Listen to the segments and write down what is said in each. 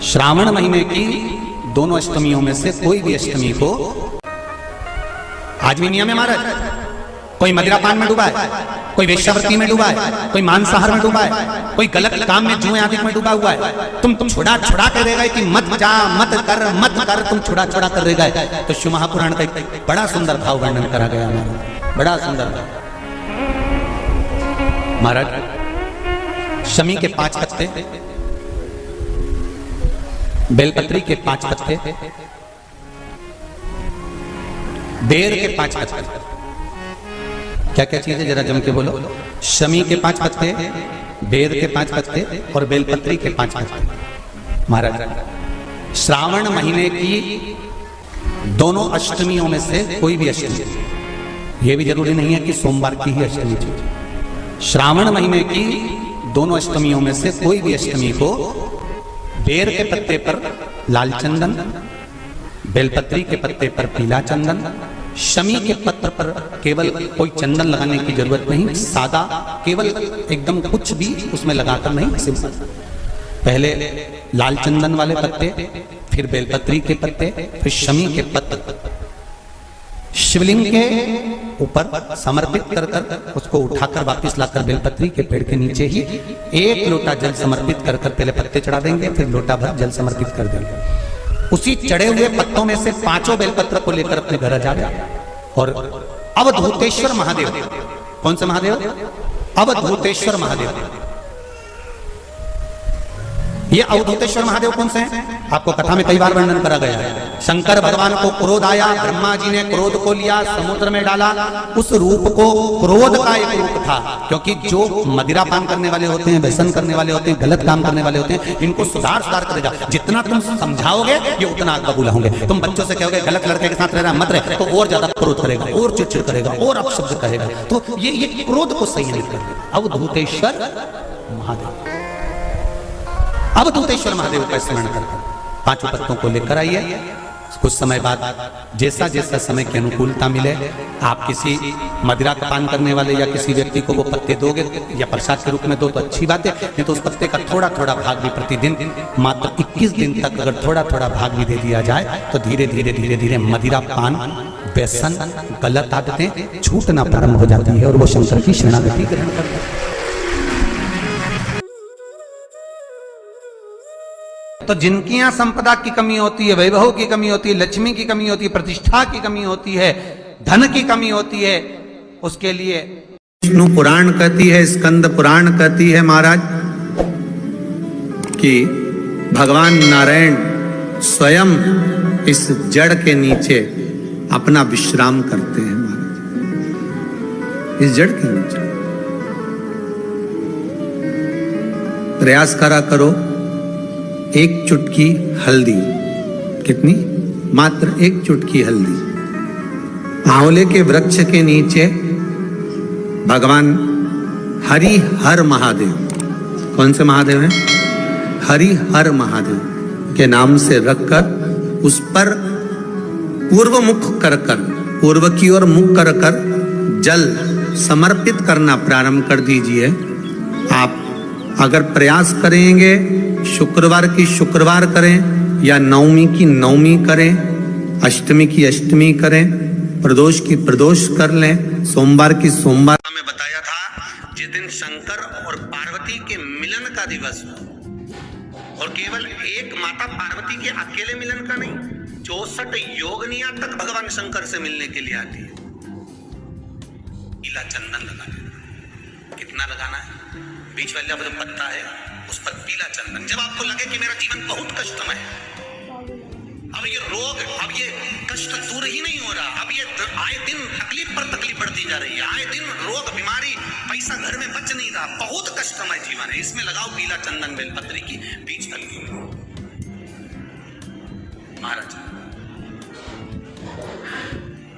श्रावण महीने की दोनों अष्टमियों में से कोई भी अष्टमी को, आज भी नियम है महाराज, कोई मदिरापान में डूबा है, कोई वेश्यावृत्ति में डूबा है, कोई मांसाहार में डूबा है, कोई गलत काम में जुए आदि में डूबा हुआ है, तुम छुड़ा कर रह गए कि मत जा मत कर, तुम छुड़ा कर रह गए। तो शिव महापुराण का एक बड़ा सुंदर भाव वर्णन करा गया हमारा, बड़ा सुंदर महाराज। शमी के 5 पत्ते, बेलपत्री के 5 पत्ते, बेर के 5 पत्ते, क्या क्या चीज है जरा जम के बोलो। शमी के 5 पत्ते, बेर के 5 पत्ते और बेलपत्री के 5 पत्ते। महाराज श्रावण महीने की दोनों अष्टमियों में से कोई भी अष्टमी, यह भी जरूरी नहीं है कि सोमवार की ही अष्टमी चाहिए, श्रावण महीने की दोनों अष्टमियों में से कोई भी अष्टमी को बेर के पत्ते पर लाल चंदन, बेलपत्री के पत्ते पर पीला चंदन, शमी के पत्र पर केवल कोई चंदन लगाने की जरूरत नहीं, सादा केवल एकदम कुछ भी उसमें लगाकर नहीं, सिंपल पहले लाल चंदन वाले पत्ते, फिर बेलपत्री के पत्ते, फिर शमी के पत्र शिवलिंग के ऊपर समर्पित कर उसको उठाकर वापस लाकर बेलपत्री के पेड़ के नीचे ही 1 लोटा जल समर्पित कर पहले पत्ते चढ़ा देंगे, फिर लोटा भर जल समर्पित कर देंगे। उसी चढ़े हुए पत्तों में से 5 बेलपत्र को लेकर अपने घर आ जाए और अवधूतेश्वर महादेव, कौन से महादेव? अवधूतेश्वर महादेव। ये अवधूतेश्वर महादेव कौन से हैं? आपको कथा में कई बार वर्णन करा गया है। शंकर भगवान को क्रोध आया, ब्रह्मा जी ने क्रोध को लिया, समुद्र में डाला। उस रूप को क्रोध का एक रूप था, क्योंकि जो मदिरापान करने वाले होते हैं, व्यसन करने वाले होते हैं, गलत काम करने वाले होते हैं, इनको सुधार करेगा। जितना तुम समझाओगे ये उतना आग बबूला होंगे। तुम बच्चों से कहोगे गलत लड़के के साथ रहना मत रहे, तो और ज्यादा क्रोध करेगा, और चिड़चिड़ करेगा, और अपशब्द कहेगा। तो ये क्रोध को सही नहीं करेगा। अवधूतेश्वर महादेव, अवधूतेश्वर महादेव का स्मरण करकर 5 पत्तों को लेकर आइए। कुछ समय बाद जैसा जैसा समय की अनुकूलता मिले, आप किसी मदिरा का पान करने वाले या किसी व्यक्ति को वो पत्ते दोगे या प्रसाद के रूप में दो तो अच्छी बात है, नहीं तो उस पत्ते का थोड़ा थोड़ा भाग भी प्रतिदिन मात्र 21 दिन तक अगर थोड़ा थोड़ा भाग भी दे दिया जाए तो धीरे धीरे मदिरा पान, व्यसन, गलत आदतें छूटना प्रारंभ हो जाती है और वो शंकर की शरणागति ग्रहण करते हैं। तो जिनकी यहाँ संपदा की कमी होती है, वैभव की कमी होती है, लक्ष्मी की कमी होती है, प्रतिष्ठा की कमी होती है, धन की कमी होती है, उसके लिए विष्णु पुराण कहती है, स्कंद पुराण कहती है महाराज कि भगवान नारायण स्वयं इस जड़ के नीचे अपना विश्राम करते हैं महाराज, इस जड़ के नीचे। प्रयास करा करो, 1 चुटकी हल्दी, कितनी? मात्र 1 चुटकी हल्दी, आंवले के वृक्ष के नीचे भगवान हरि हर महादेव, कौन से महादेव हैं? हरि हर महादेव के नाम से रखकर उस पर पूर्व मुख कर पूर्व की ओर मुख कर जल समर्पित करना प्रारंभ कर दीजिए। आप अगर प्रयास करेंगे, शुक्रवार की शुक्रवार करें या नवमी की नवमी करें, अष्टमी की अष्टमी करें, प्रदोष की प्रदोष कर लें, सोमवार की सोमवार। मैं बताया था जिस दिन शंकर और पार्वती के मिलन का दिवस हो, और केवल एक माता पार्वती के अकेले मिलन का नहीं, 64 योगनियां तक भगवान शंकर से मिलने के लिए आती है। पीला चंदन लगाना, कितना लगाना है? बीच वाला जो पत्ता है उस पर पीला चंदन। जब आपको लगे कि मेरा जीवन बहुत कष्टमय है, अब ये रोग, अब ये कष्ट दूर ही नहीं हो रहा, अब ये आए दिन तकलीफ पर तकलीफ बढ़ती जा रही है, आए दिन रोग, बीमारी, पैसा घर में बच नहीं रहा, बहुत कष्टमय जीवन है, इसमें लगाओ पीला चंदन बेलपत्री की बीच तलकी महाराज।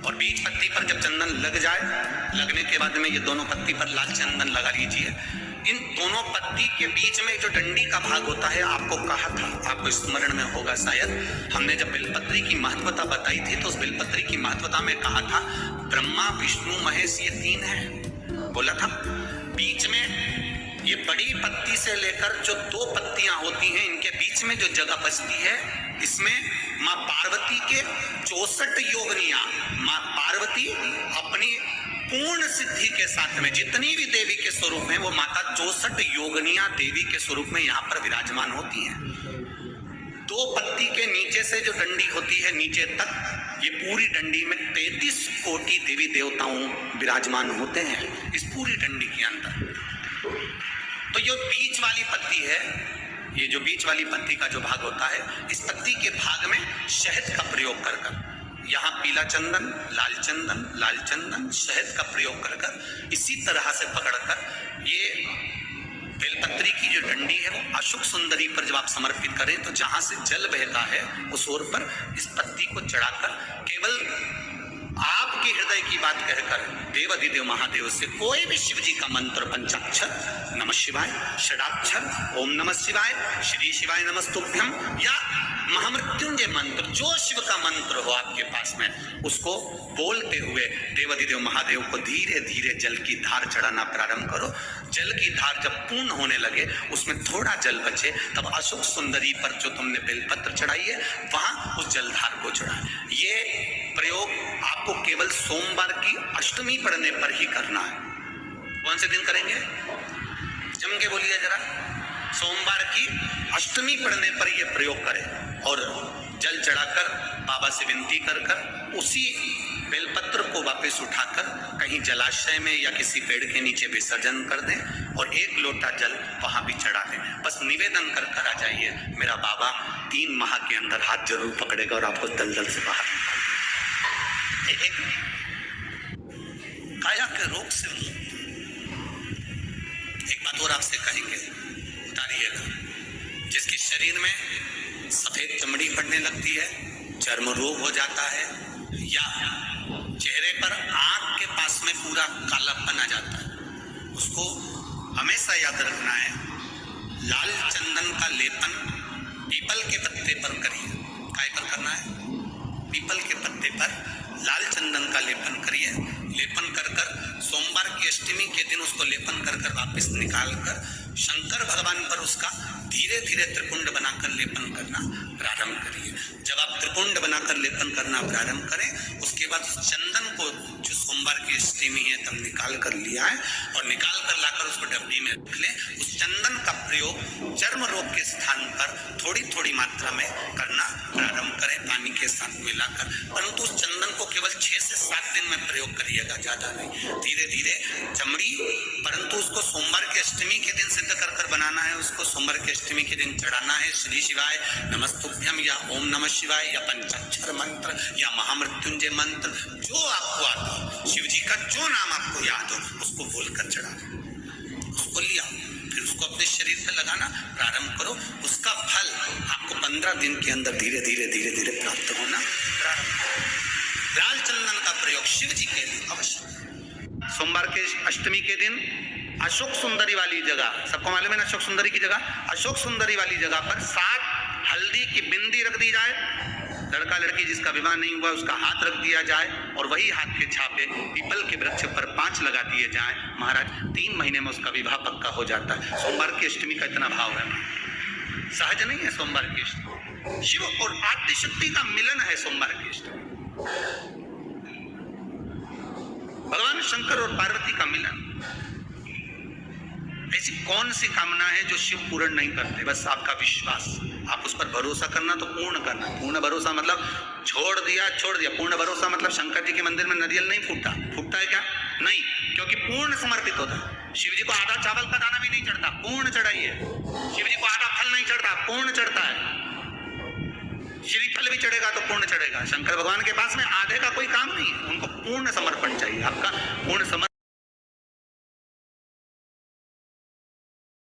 और बीच पत्ती पर जब चंदन लग जाए, लगने के बाद में ये दोनों पत्ती पर लाल चंदन लगा लीजिए। इन दोनों पत्ती के बीच में जो डंडी का भाग होता है, आपको कहा था, आपको स्मरण में होगा शायद, हमने जब बेलपत्री की महत्वता बताई थी तो उस बेलपत्री की महत्वता में कहा था ब्रह्मा विष्णु महेश ये 3 हैं, बोला था। बीच में ये बड़ी पत्ती से लेकर जो 2 पत्तियां होती हैं, इनके बीच में जो जगह बचती है, इसमें माँ पार्वती के 64 योगनियां, माँ पार्वती अपनी पूर्ण सिद्धि के साथ में जितनी भी देवी के स्वरूप हैं, वो माता 64 योगनियां देवी के स्वरूप में यहाँ पर विराजमान होती हैं। 2 पत्ती के नीचे से जो डंडी होती है नीचे तक, ये पूरी डंडी में 33 कोटि देवी देवताओं विराजमान होते हैं इस पूरी डंडी के अंदर। तो ये बीच वाली पत्ती है, ये जो बीच वाली पत्ती का जो भाग होता है, इस पत्ती के भाग में शहद का प्रयोग कर यहाँ पीला चंदन, लाल चंदन, शहद का प्रयोग कर इसी तरह से पकड़कर ये बेलपत्री की जो डंडी है वो अशोक सुंदरी पर जब आप समर्पित करें तो जहां से जल बहता है उस ओर पर इस पत्ती को चढ़ाकर केवल आपके हृदय की बात कहकर देवाधिदेव महादेव से कोई भी शिव जी का मंत्र, पंचाक्षर, नमः शिवाय, षडाक्षर, ओम नमः शिवाय, श्री शिवाय नमस्तुभ्यम, या महामृत्युंजय मंत्र, जो शिव का मंत्र हो आपके पास में, उसको बोलते हुए देवाधिदेव महादेव को धीरे धीरे जल की धार चढ़ाना प्रारंभ करो। जल की धार जब पूर्ण होने लगे, उसमें थोड़ा जल बचे, तब अशोक सुंदरी पर जो तुमने बेलपत्र चढ़ाई है वहां उस जलधार को चढ़ाए। ये प्रयोग आपको केवल सोमवार की अष्टमी पढ़ने पर ही करना है। कौन से दिन करेंगे? जम के बोलिए जरा। सोमवार की अष्टमी पढ़ने पर यह प्रयोग करें और जल चढ़ाकर बाबा से विनती कर उसी बेलपत्र को वापस उठाकर कहीं जलाशय में या किसी पेड़ के नीचे विसर्जन कर दें और 1 लोटा जल वहां भी चढ़ा दें। बस निवेदन कर आ जाइए, मेरा बाबा 3 माह के अंदर हाथ जरूर पकड़ेगा और आपको दलदल से बाहर। एक काया के रोग से एक बात और आपसे कहेंगे, उतारिएगा। जिसके शरीर में सफेद चमड़ी पड़ने लगती है, चर्म रोग हो जाता है, या चेहरे पर आंख के पास में पूरा कालापन आ जाता है, उसको हमेशा याद रखना है, लाल चंदन का लेपन पीपल के पत्ते पर करिए। काय पर करना है? पीपल के पत्ते पर लाल चंदन का लेपन करिए। लेपन कर सोमवार की अष्टमी के दिन उसको लेपन कर वापस निकाल कर शंकर भगवान पर उसका धीरे धीरे त्रिपुंड बनाकर लेपन करना प्रारंभ करिए। जब आप त्रिपुंड बनाकर लेपन करना प्रारंभ करें, उसके बाद उस चंदन को जो सोमवार की अष्टमी है तब निकाल कर लिया है और निकाल कर लाकर उसको डब्बी में रख लें। उस चंदन का प्रयोग चर्म रोग के स्थान पर थोड़ी थोड़ी मात्रा में करना प्रारंभ करें, पानी के साथ मिलाकर। परंतु उस चंदन को केवल 6 से 7 दिन में प्रयोग करिएगा, ज्यादा नहीं। धीरे धीरे चमड़ी, परंतु उसको सोमवार की अष्टमी के दिन सिद्ध कर बनाना है। उसको सोमवार की अष्टमी के दिन चढ़ाना है श्री शिवाय नमस्तुभ्यम या ओम नमः शिवाय या पंचाक्षर मंत्र या महामृत्युंजय मंत्र, जो आपको आता हो, शिव जी का जो नाम आपको याद हो उसको बोलकर चढ़ा, उसको लिया, फिर उसको अपने शरीर पे लगाना प्रारंभ करो। उसका फल आपको 15 दिन के अंदर धीरे धीरे धीरे धीरे प्राप्त होना प्रारंभ। लाल चंदन का प्रयोग शिव जी के लिए अवश्य। सोमवार के अष्टमी के दिन अशोक सुंदरी वाली जगह, सबको मालूम है ना अशोक सुंदरी की जगह, अशोक सुंदरी वाली जगह पर 7 हल्दी की बिंदी रख दी जाए। लड़का लड़की जिसका विवाह नहीं हुआ उसका हाथ रख दिया जाए और वही हाथ के छापे पीपल के वृक्ष पर 5 लगा दिए जाए। महाराज 3 महीने में उसका विवाह पक्का हो जाता है। सोमवार की अष्टमी का इतना भाव है, सहज नहीं है सोमवार की अष्टमी। शिव और आद्य शक्ति का मिलन है सोमवार की अष्टमी, भगवान शंकर और पार्वती का मिलन। ऐसी कौन सी कामना है जो शिव पूर्ण नहीं करते? बस आपका विश्वास, आप उस पर भरोसा करना तो पूर्ण करना। पूर्ण भरोसा मतलब छोड़ दिया। पूर्ण भरोसा मतलब शंकर जी के मंदिर में नारियल नहीं फूटता है क्या? नहीं, क्योंकि पूर्ण समर्पित होता है। शिव जी को आधा चावल का दाना भी नहीं चढ़ता, पूर्ण चढ़ाइए। शिव जी को आधा फल नहीं चढ़ता, पूर्ण चढ़ता है। श्रीफल भी चढ़ेगा तो पूर्ण चढ़ेगा। शंकर भगवान के पास में आधे का कोई काम नहीं, उनको पूर्ण समर्पण चाहिए। आपका पूर्ण समर्पण